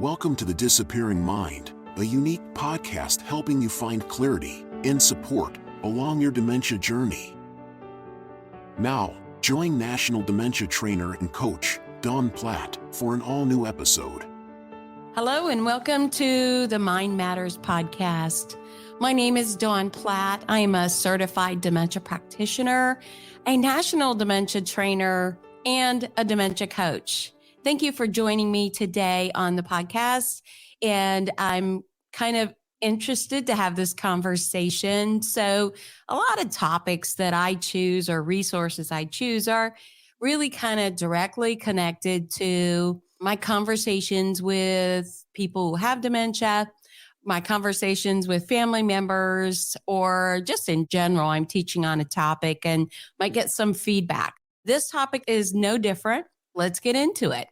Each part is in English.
Welcome to The Disappearing Mind, a unique podcast helping you find clarity and support along your dementia journey. Now, join National Dementia Trainer and Coach Dawn Platt for an all-new episode. Hello and welcome to the Mind Matters podcast. My name is Dawn Platt. I am a certified dementia practitioner, a national dementia trainer, and a dementia coach. Thank you for joining me today on the podcast. And I'm kind of interested to have this conversation. So a lot of topics that I choose or resources I choose are really kind of directly connected to my conversations with people who have dementia, my conversations with family members, or just in general, I'm teaching on a topic and might get some feedback. This topic is no different. Let's get into it.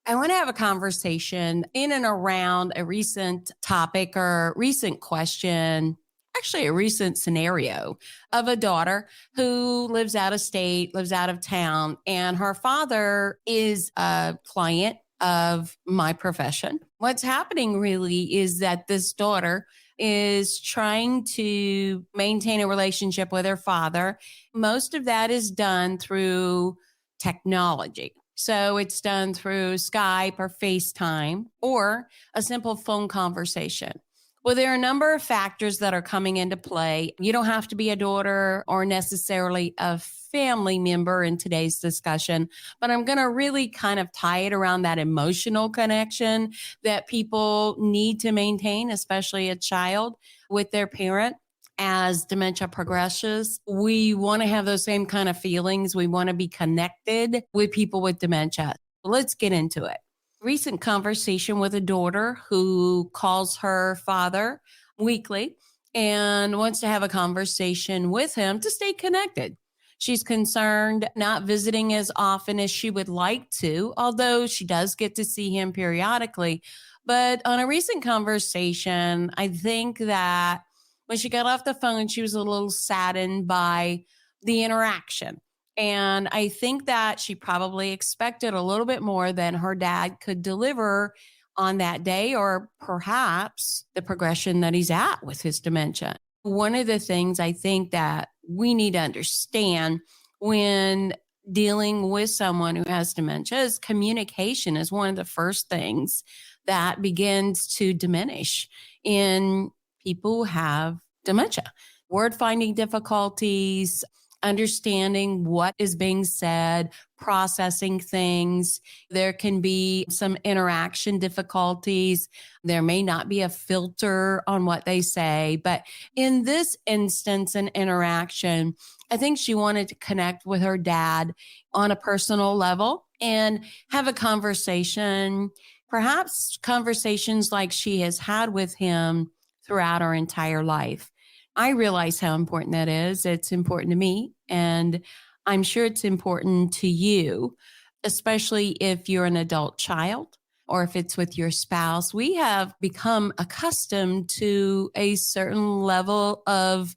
I want to have a conversation in and around a recent topic or recent question, actually a recent scenario of a daughter who lives out of state, lives out of town, and her father is a client of my profession. What's happening really is that this daughter is trying to maintain a relationship with her father. Most of that is done through technology. So it's done through Skype or FaceTime or a simple phone conversation. Well, there are a number of factors that are coming into play. You don't have to be a daughter or necessarily a family member in today's discussion, but I'm going to really kind of tie it around that emotional connection that people need to maintain, especially a child with their parent. As dementia progresses, we want to have those same kind of feelings. We want to be connected with people with dementia. Let's get into it. Recent conversation with a daughter who calls her father weekly and wants to have a conversation with him to stay connected. She's concerned not visiting as often as she would like to, although she does get to see him periodically. But on a recent conversation, I think that when she got off the phone, she was a little saddened by the interaction. And I think that she probably expected a little bit more than her dad could deliver on that day, or perhaps the progression that he's at with his dementia. One of the things I think that we need to understand when dealing with someone who has dementia is communication is one of the first things that begins to diminish in people who have dementia. Word finding difficulties, understanding what is being said, processing things. There can be some interaction difficulties. There may not be a filter on what they say. But in this instance and interaction, I think she wanted to connect with her dad on a personal level and have a conversation, perhaps conversations like she has had with him throughout our entire life. I realize how important that is. It's important to me, and I'm sure it's important to you, especially if you're an adult child or if it's with your spouse. We have become accustomed to a certain level of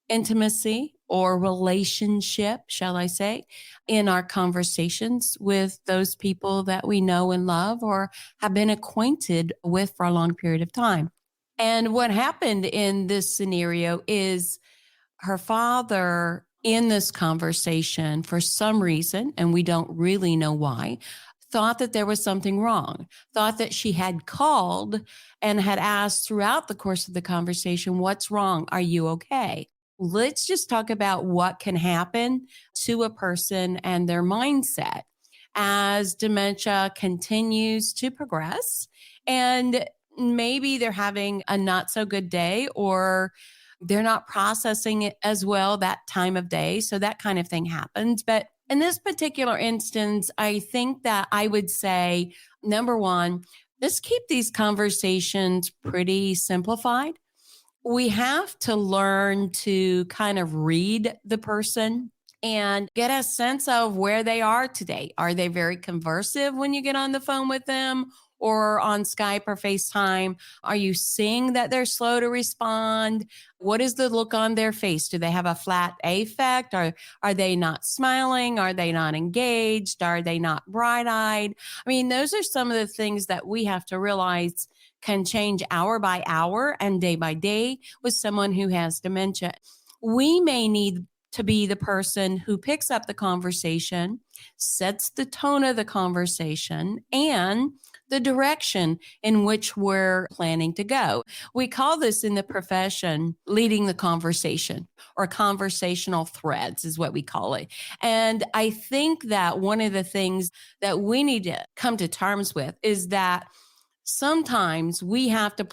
intimacy or relationship, shall I say, in our conversations with those people that we know and love or have been acquainted with for a long period of time. And what happened in this scenario is her father, in this conversation, for some reason, and we don't really know why, thought that there was something wrong, thought that she had called and had asked throughout the course of the conversation, "What's wrong? Are you okay?" Let's just talk about what can happen to a person and their mindset as dementia continues to progress. And maybe they're having a not so good day, or they're not processing it as well that time of day. So that kind of thing happens. But in this particular instance, I think that I would say, number one, let's keep these conversations pretty simplified. We have to learn to kind of read the person and get a sense of where they are today. Are they very conversive when you get on the phone with them? or on Skype or FaceTime? Are you seeing that they're slow to respond? What is the look on their face? Do they have a flat affect? Are they not smiling? Are they not engaged? Are they not bright eyed? I mean, those are some of the things that we have to realize can change hour by hour and day by day with someone who has dementia. We may need to be the person who picks up the conversation, sets the tone of the conversation, and the direction in which we're planning to go. We call this in the profession leading the conversation, or conversational threads is what we call it. And I think that one of the things that we need to come to terms with is that sometimes we have to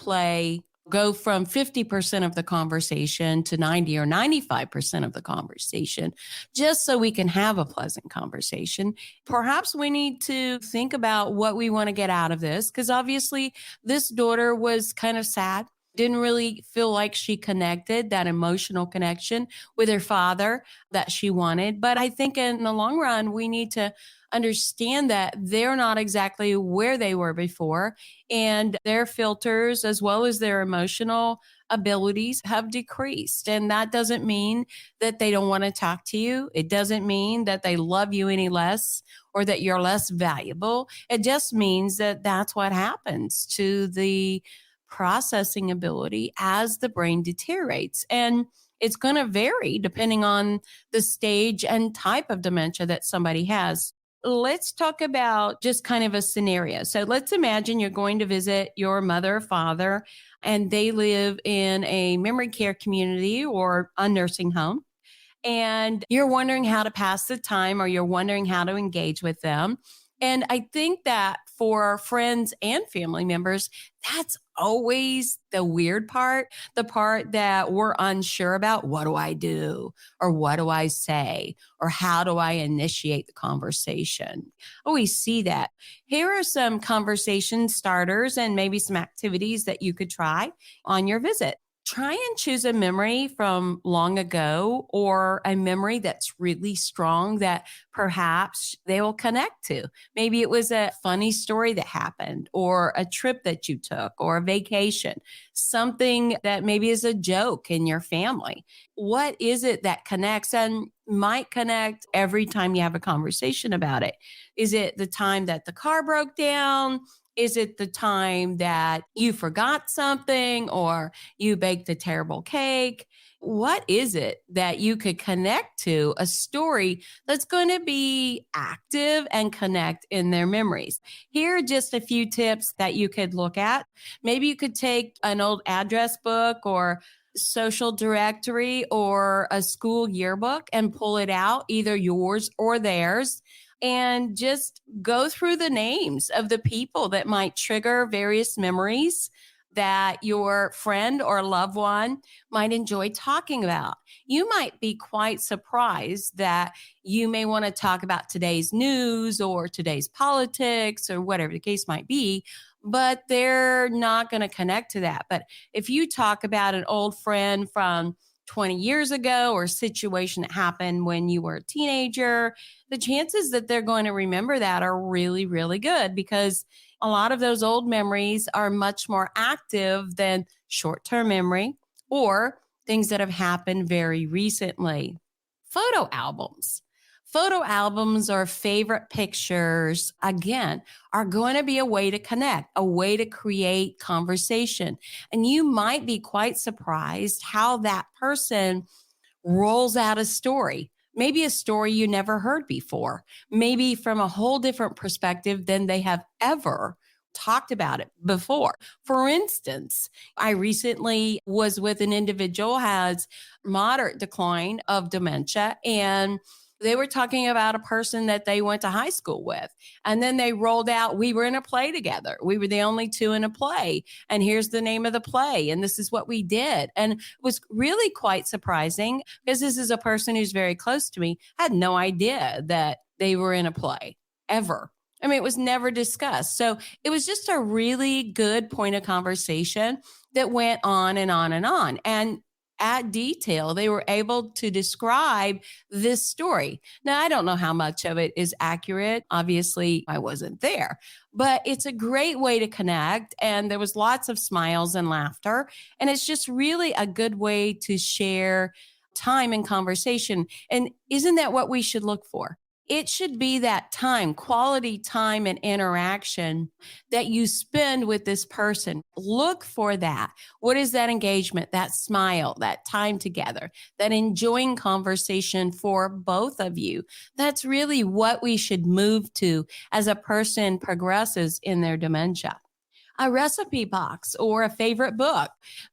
go from 50% of the conversation to 90 or 95% of the conversation, just so we can have a pleasant conversation. Perhaps we need to think about what we want to get out of this, because obviously this daughter was kind of sad, didn't really feel like she connected that emotional connection with her father that she wanted. But I think in the long run, we need to understand that they're not exactly where they were before, and their filters as well as their emotional abilities have decreased. And that doesn't mean that they don't want to talk to you. It doesn't mean that they love you any less or that you're less valuable. It just means that that's what happens to the processing ability as the brain deteriorates. And it's going to vary depending on the stage and type of dementia that somebody has. Let's talk about just kind of a scenario. So let's imagine you're going to visit your mother or father, and they live in a memory care community or a nursing home, and you're wondering how to pass the time, or you're wondering how to engage with them. And I think that for friends and family members, that's always the weird part, the part that we're unsure about. What do I do? Or what do I say? Or how do I initiate the conversation? Oh, we see that. Here are some conversation starters and maybe some activities that you could try on your visit. Try and choose a memory from long ago, or a memory that's really strong that perhaps they will connect to. Maybe it was a funny story that happened, or a trip that you took, or a vacation, something that maybe is a joke in your family. What is it that connects and might connect every time you have a conversation about it? Is it the time that the car broke down? Is it the time that you forgot something, or you baked a terrible cake? What is it that you could connect to, a story that's going to be active and connect in their memories? Here are just a few tips that you could look at. Maybe you could take an old address book or social directory or a school yearbook and pull it out, either yours or theirs, and just go through the names of the people that might trigger various memories that your friend or loved one might enjoy talking about. You might be quite surprised that you may want to talk about today's news or today's politics or whatever the case might be, but they're not going to connect to that. But if you talk about an old friend from 20 years ago, or a situation that happened when you were a teenager, the chances that they're going to remember that are really, really good, because a lot of those old memories are much more active than short-term memory or things that have happened very recently. Photo albums. Photo albums or favorite pictures, again, are going to be a way to connect, a way to create conversation. And you might be quite surprised how that person rolls out a story, maybe a story you never heard before, maybe from a whole different perspective than they have ever talked about it before. For instance, I recently was with an individual who has moderate decline of dementia, and they were talking about a person that they went to high school with. And then they rolled out, we were in a play together. We were the only two in a play. And here's the name of the play. And this is what we did. And it was really quite surprising, because this is a person who's very close to me. I had no idea that they were in a play ever. I mean, it was never discussed. So it was just a really good point of conversation that went on and on and on. And at detail. They were able to describe this story. Now, I don't know how much of it is accurate. Obviously, I wasn't there, but it's a great way to connect. And there was lots of smiles and laughter. And it's just really a good way to share time and conversation. And isn't that what we should look for? It should be that time, quality time and interaction that you spend with this person. Look for that. What is that engagement, that smile, that time together, that enjoying conversation for both of you? That's really what we should move to as a person progresses in their dementia. A recipe box or a favorite book.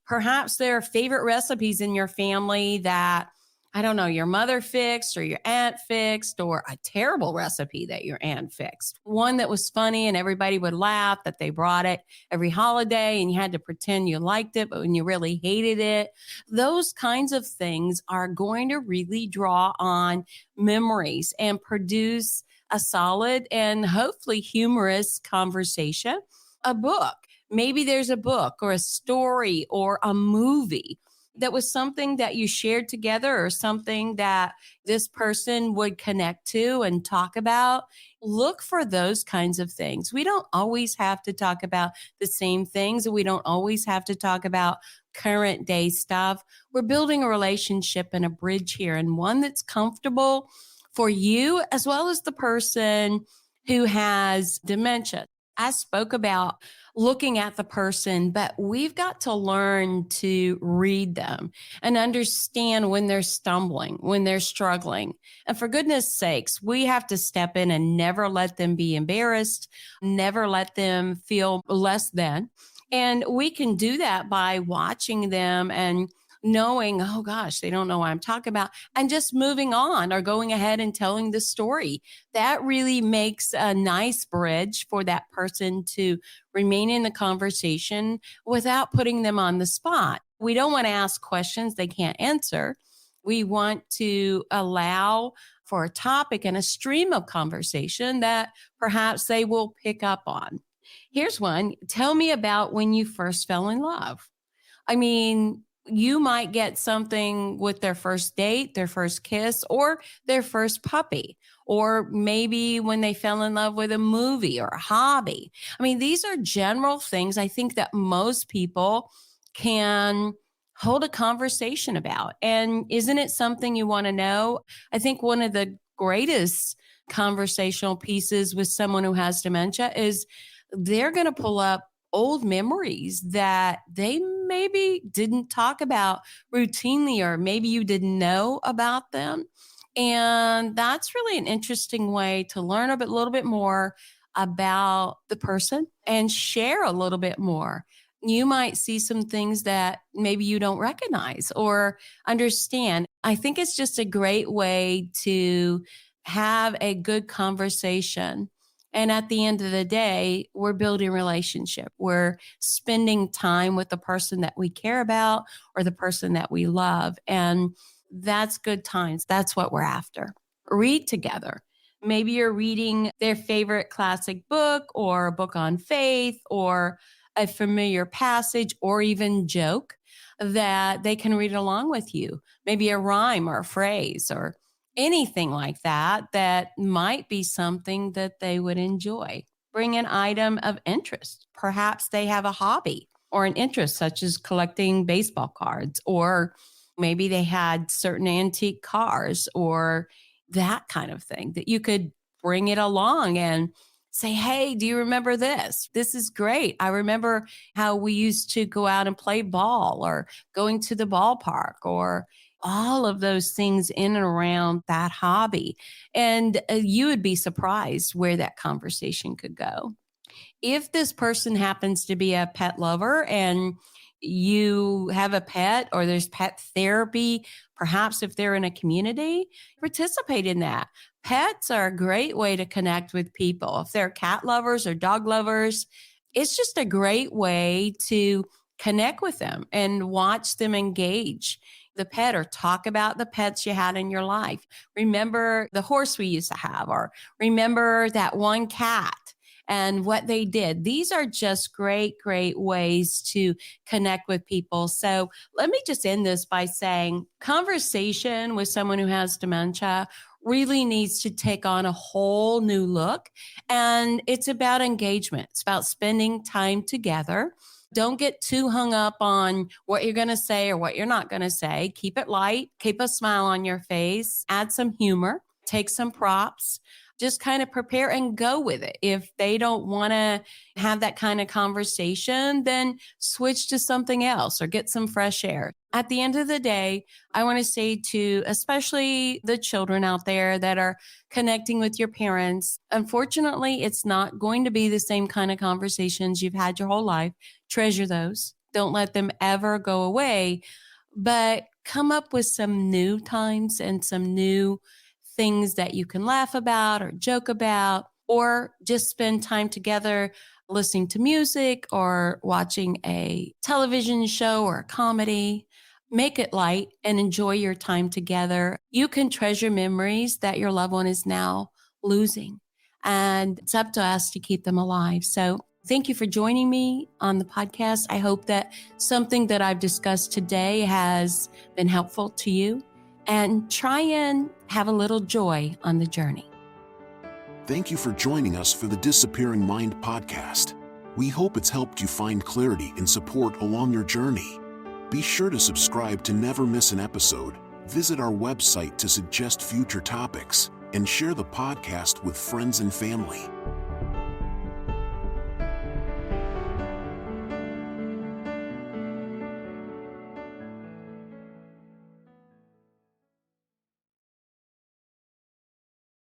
Perhaps there are favorite recipes in your family that, I don't know, your mother fixed or your aunt fixed, or a terrible recipe that your aunt fixed. One that was funny and everybody would laugh that they brought it every holiday and you had to pretend you liked it, but when you really hated it. Those kinds of things are going to really draw on memories and produce a solid and hopefully humorous conversation. A book. Maybe there's a book or a story or a movie that was something that you shared together or something that this person would connect to and talk about. Look for those kinds of things. We don't always have to talk about the same things. We don't always have to talk about current day stuff. We're building a relationship and a bridge here, and one that's comfortable for you as well as the person who has dementia. I spoke about looking at the person, but we've got to learn to read them and understand when they're stumbling, when they're struggling. And for goodness sakes, we have to step in and never let them be embarrassed, never let them feel less than. And we can do that by watching them and knowing, oh gosh, they don't know what I'm talking about, and just moving on or going ahead and telling the story. That really makes a nice bridge for that person to remain in the conversation without putting them on the spot. We don't want to ask questions they can't answer. We want to allow for a topic and a stream of conversation that perhaps they will pick up on. Here's one. Tell me about when you first fell in love. I mean, you might get something with their first date, their first kiss, or their first puppy, or maybe when they fell in love with a movie or a hobby. I mean, these are general things I think that most people can hold a conversation about. And isn't it something you want to know? I think one of the greatest conversational pieces with someone who has dementia is they're going to pull up old memories that they maybe didn't talk about routinely, or maybe you didn't know about them. And that's really an interesting way to learn a little bit more about the person and share a little bit more. You might see some things that maybe you don't recognize or understand. I think it's just a great way to have a good conversation. And at the end of the day, we're building a relationship. We're spending time with the person that we care about or the person that we love. And that's good times. That's what we're after. Read together. Maybe you're reading their favorite classic book or a book on faith or a familiar passage or even joke that they can read along with you. Maybe a rhyme or a phrase or anything like that that might be something that they would enjoy. Bring an item of interest. Perhaps they have a hobby or an interest such as collecting baseball cards, or maybe they had certain antique cars or that kind of thing that you could bring it along and say, hey, do you remember this? This is great. I remember how we used to go out and play ball or going to the ballpark or all of those things in and around that hobby. And you would be surprised where that conversation could go. If this person happens to be a pet lover and you have a pet or there's pet therapy, perhaps if they're in a community, participate in that. Pets are a great way to connect with people. If they're cat lovers or dog lovers, it's just a great way to connect with them and watch them engage the pet or talk about the pets you had in your life. Remember the horse we used to have, or remember that one cat. and what they did. These are just great, great ways to connect with people. So let me just end this by saying conversation with someone who has dementia really needs to take on a whole new look. And it's about engagement. It's about spending time together. Don't get too hung up on what you're going to say or what you're not going to say. Keep it light, keep a smile on your face, add some humor, take some props, just kind of prepare and go with it. If they don't want to have that kind of conversation, then switch to something else or get some fresh air. At the end of the day, I want to say to especially the children out there that are connecting with your parents, unfortunately, it's not going to be the same kind of conversations you've had your whole life. Treasure those. Don't let them ever go away, but come up with some new times and some new things that you can laugh about or joke about, or just spend time together listening to music or watching a television show or a comedy. Make it light and enjoy your time together. You can treasure memories that your loved one is now losing, and it's up to us to keep them alive. So thank you for joining me on the podcast. I hope that something that I've discussed today has been helpful to you, and try and have a little joy on the journey. Thank you for joining us for the Disappearing Mind podcast. We hope it's helped you find clarity and support along your journey. Be sure to subscribe to never miss an episode, visit our website to suggest future topics, and share the podcast with friends and family.